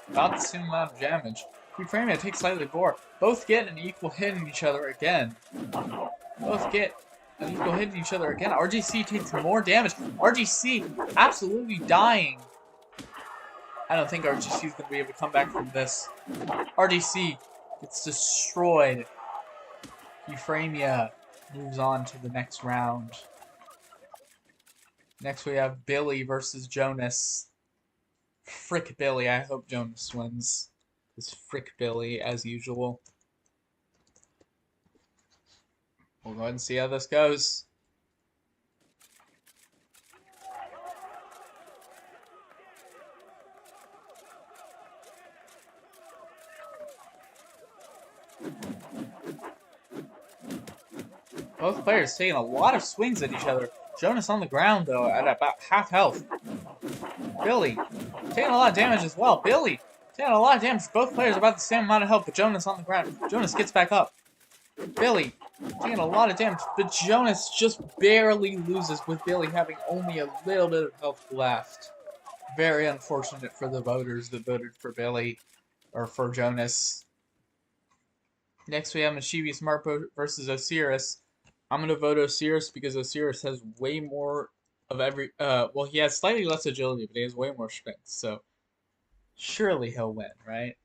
[SPEAKER 1] about the same amount of damage. Keyframey takes slightly more. Both get an equal hit in each other again. Both get an equal hit in each other again. RGC takes more damage. RGC absolutely dying. I don't think RGC is going to be able to come back from this. RGC gets destroyed. Keyframey moves on to the next round. Next we have Billy versus Jonas. Frick Billy. I hope Jonas wins. It's Frick Billy as usual. We'll go ahead and see how this goes. Both players taking a lot of swings at each other. Jonas on the ground, though, at about half health. Billy taking a lot of damage as well. Billy Taking a lot of damage. Both players about the same amount of health, but Jonas on the ground. Jonas gets back up. Billy taking a lot of damage, but Jonas just barely loses with Billy having only a little bit of health left. Very unfortunate for the voters that voted for Billy, or for Jonas. Next we have Mischievous Smart versus Osiris. I'm going to vote Osiris because Osiris has way more of every, well, he has slightly less agility, but he has way more strength, so surely he'll win, right?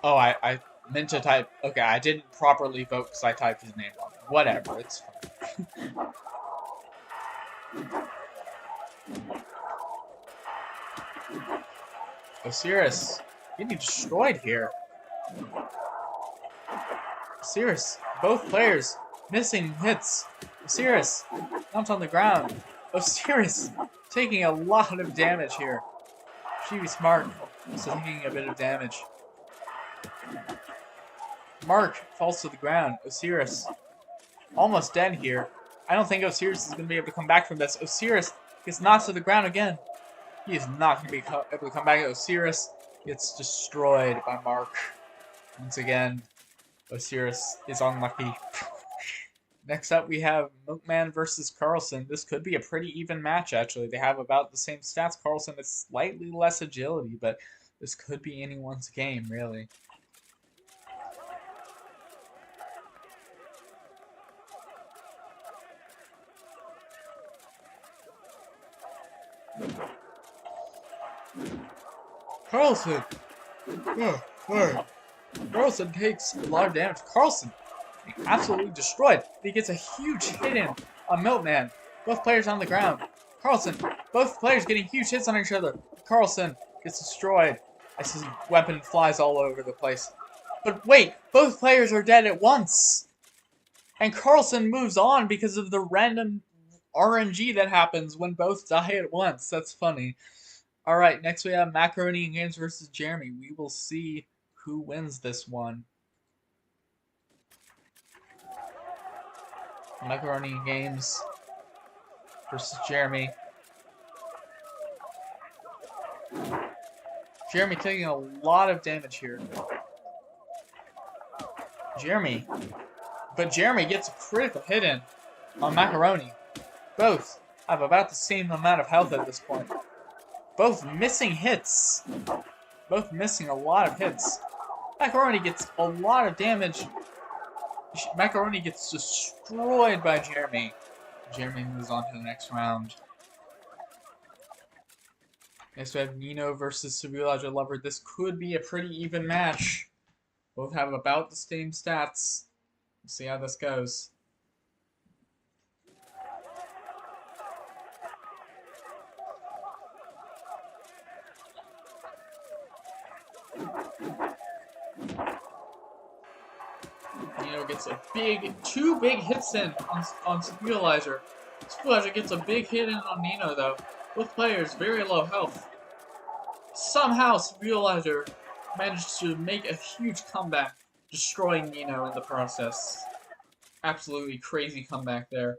[SPEAKER 1] Oh, I meant to type, okay, I didn't properly vote because I typed his name wrong. Whatever, it's fine. Osiris, getting destroyed here. Osiris, both players missing hits. Osiris, dumped on the ground. Osiris taking a lot of damage here. Mischievous Smart also taking a bit of damage. Mark falls to the ground. Osiris almost dead here. I don't think Osiris is going to be able to come back from this. Osiris gets knocked to the ground again. He is not going to be able to come back. Osiris gets destroyed by Mark. Once again, Osiris is unlucky. Next up, we have Milkman versus Karlson. This could be a pretty even match, actually. They have about the same stats. Karlson has slightly less agility, but this could be anyone's game, really. Karlson! Karlson takes a lot of damage. Karlson being absolutely destroyed. He gets a huge hit in on Milkman. Both players on the ground. Karlson, both players getting huge hits on each other. Karlson gets destroyed as his weapon flies all over the place. But wait, both players are dead at once. And Karlson moves on because of the random RNG that happens when both die at once. That's funny. Alright, next we have Macaroni and Games versus Jeremy. We will see who wins this one. Macaroni and Games versus Jeremy. Jeremy taking a lot of damage here. Jeremy gets a critical hit in on Macaroni. Both have about the same amount of health at this point. Both missing hits. Both missing a lot of hits. Macaroni gets a lot of damage. Macaroni gets destroyed by Jeremy. Jeremy moves on to the next round. Next we have Nino versus Civilized Lover. This could be a pretty even match. Both have about the same stats. We'll see how this goes. Nino gets a two big hits in on Civilized. Civilized gets a big hit in on Nino though. Both players very low health. Somehow Civilized managed to make a huge comeback, destroying Nino in the process. Absolutely crazy comeback there.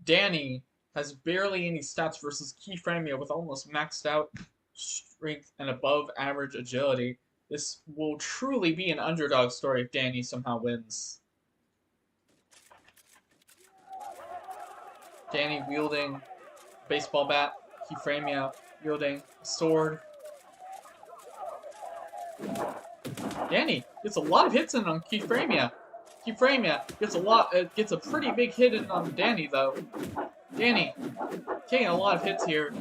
[SPEAKER 1] Danny has barely any stats versus Keyframia with almost maxed out strength and above average agility. This will truly be an underdog story if Danny somehow wins. Danny wielding baseball bat, Keyframia wielding a sword. Danny gets a lot of hits in on Keyframia. Keyframia gets a pretty big hit in on Danny though. Danny taking a lot of hits here,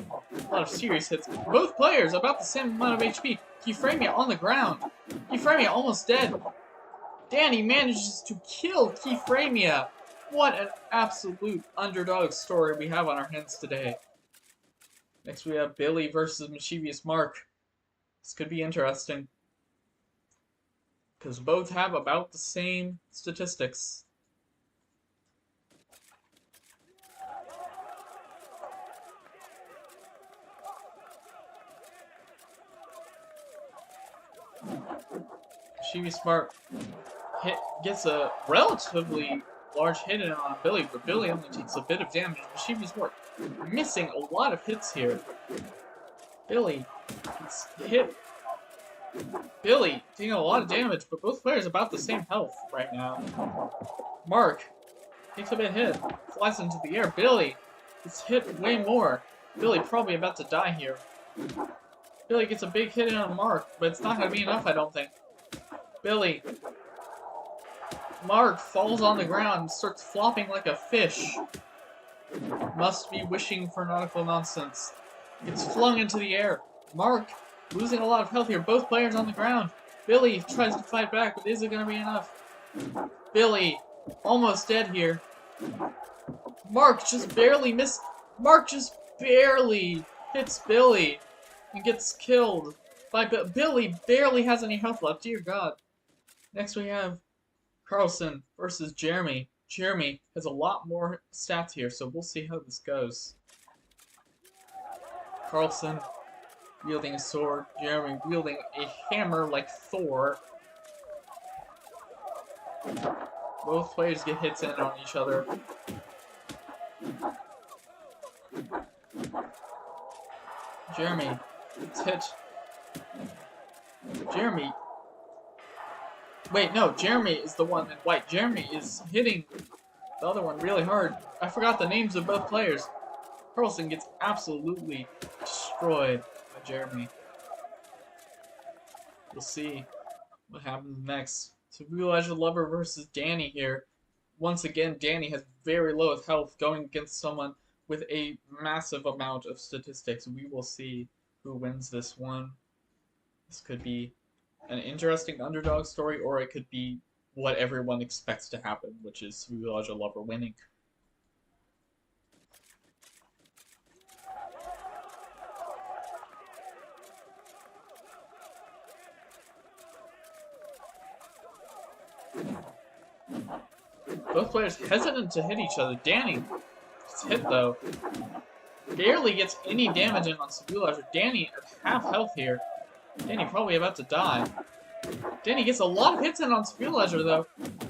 [SPEAKER 1] a lot of serious hits. Both players about the same amount of HP. Keyframia on the ground. Keyframia almost dead. Danny manages to kill Keyframia. What an absolute underdog story we have on our hands today. Next we have Billy versus Mischievous Mark. This could be interesting, because both have about the same statistics. Mischievous Mark gets a relatively large hit in on Billy, but Billy only takes a bit of damage. Mischievous Mark missing a lot of hits here. Billy gets hit. Billy taking a lot of damage, but both players about the same health right now. Mark takes a bit hit, flies into the air. Billy gets hit way more. Billy probably about to die here. Billy gets a big hit in on Mark, but it's not going to be enough, I don't think. Billy. Mark falls on the ground and starts flopping like a fish. Must be wishing for nautical nonsense. Gets flung into the air. Mark losing a lot of health here. Both players on the ground. Billy tries to fight back, but is it going to be enough? Billy almost dead here. Mark just barely missed. Mark just barely hits Billy and gets killed by Billy. Barely has any health left. Dear God. Next we have Karlson versus Jeremy. Jeremy has a lot more stats here, so we'll see how this goes. Karlson wielding a sword. Jeremy wielding a hammer like Thor. Both players get hits in on each other. Jeremy gets hit. Jeremy. Wait, no, Jeremy is the one in white. Jeremy is hitting the other one really hard. I forgot the names of both players. Karlson gets absolutely destroyed by Jeremy. We'll see what happens next. So Real Lover versus Danny here. Once again, Danny has very low health going against someone with a massive amount of statistics. We will see who wins this one. This could be an interesting underdog story, or it could be what everyone expects to happen, which is Real Lover winning. Both players hesitant to hit each other. Danny gets hit though. Barely gets any damage in on Civilager. Danny at half health here. Danny probably about to die. Danny gets a lot of hits in on Civilager though.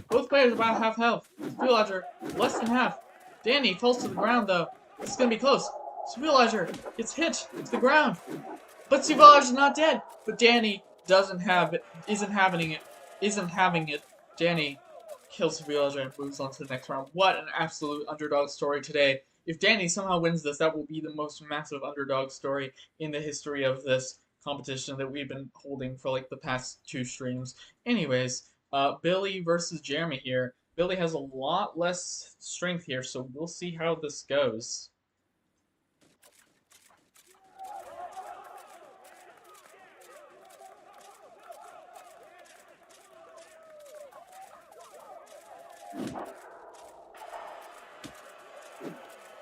[SPEAKER 1] Both players about half health. Civilager less than half. Danny falls to the ground though. This is gonna be close. Civilager gets hit to the ground. But Civilager's not dead. But Danny isn't having it. Danny kills Civilager and moves on to the next round. What an absolute underdog story today. If Danny somehow wins this, that will be the most massive underdog story in the history of this competition that we've been holding for like the past 2 streams. Anyways, Billy versus Jeremy here. Billy has a lot less strength here, so we'll see how this goes.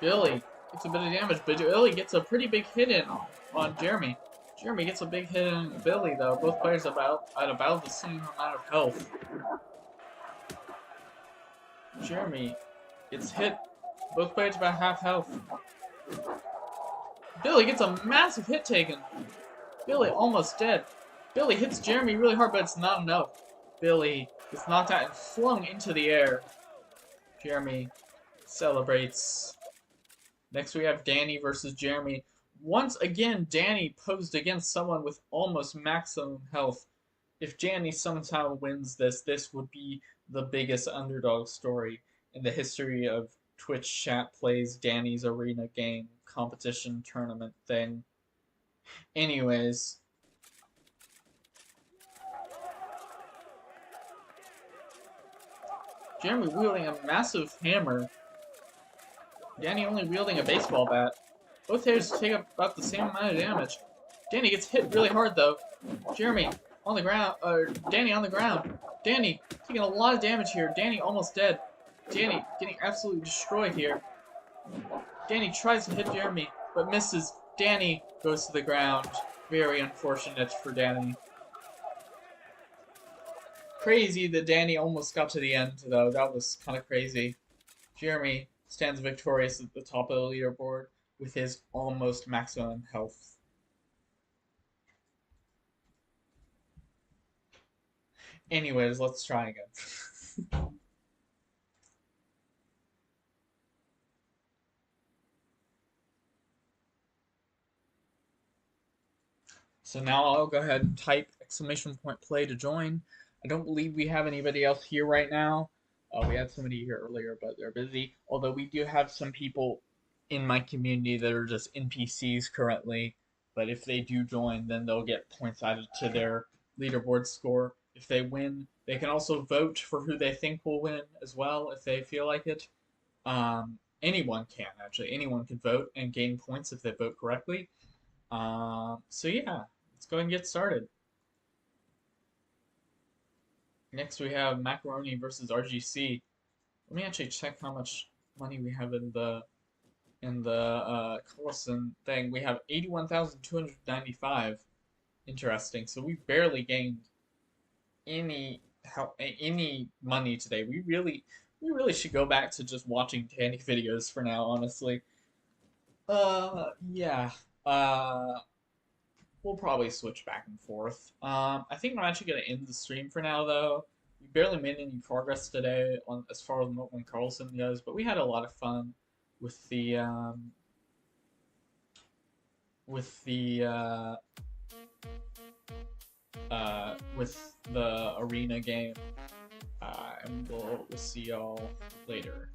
[SPEAKER 1] Billy gets a bit of damage, but Billy gets a pretty big hit in on Jeremy. Jeremy gets a big hit in Billy, though. Both players at about the same amount of health. Jeremy gets hit. Both players about half health. Billy gets a massive hit taken. Billy almost dead. Billy hits Jeremy really hard, but it's not enough. Billy gets knocked out and flung into the air. Jeremy celebrates. Next we have Danny versus Jeremy. Once again, Danny posed against someone with almost maximum health. If Danny somehow wins this, this would be the biggest underdog story in the history of Twitch Chat Plays Danny's Arena game competition tournament thing. Anyways. Jeremy wielding a massive hammer. Danny only wielding a baseball bat. Both players take up about the same amount of damage. Danny gets hit really hard though. Jeremy on the ground, Danny on the ground. Danny taking a lot of damage here. Danny almost dead. Danny getting absolutely destroyed here. Danny tries to hit Jeremy, but misses. Danny goes to the ground. Very unfortunate for Danny. Crazy that Danny almost got to the end though. That was kind of crazy. Jeremy stands victorious at the top of the leaderboard with his almost maximum health. Anyways, let's try again. So now I'll go ahead and type !play to join. I don't believe we have anybody else here right now. We had somebody here earlier, but they're busy. Although we do have some people in my community that are just NPCs currently. But if they do join, then they'll get points added to their leaderboard score. If they win, they can also vote for who they think will win as well if they feel like it. Anyone can, actually. Anyone can vote and gain points if they vote correctly. So yeah, let's go and get started. Next we have Macaroni versus RGC. Let me actually check how much money we have in the Carlson thing. We have 81,295. Interesting. So we barely gained any money today. We really should go back to just watching Danny videos for now, honestly. Yeah. Uh, we'll probably switch back and forth. I think I'm actually gonna end the stream for now, though. We barely made any progress today on as far as Milkman Karlson goes, but we had a lot of fun with the arena game. And we'll see y'all later.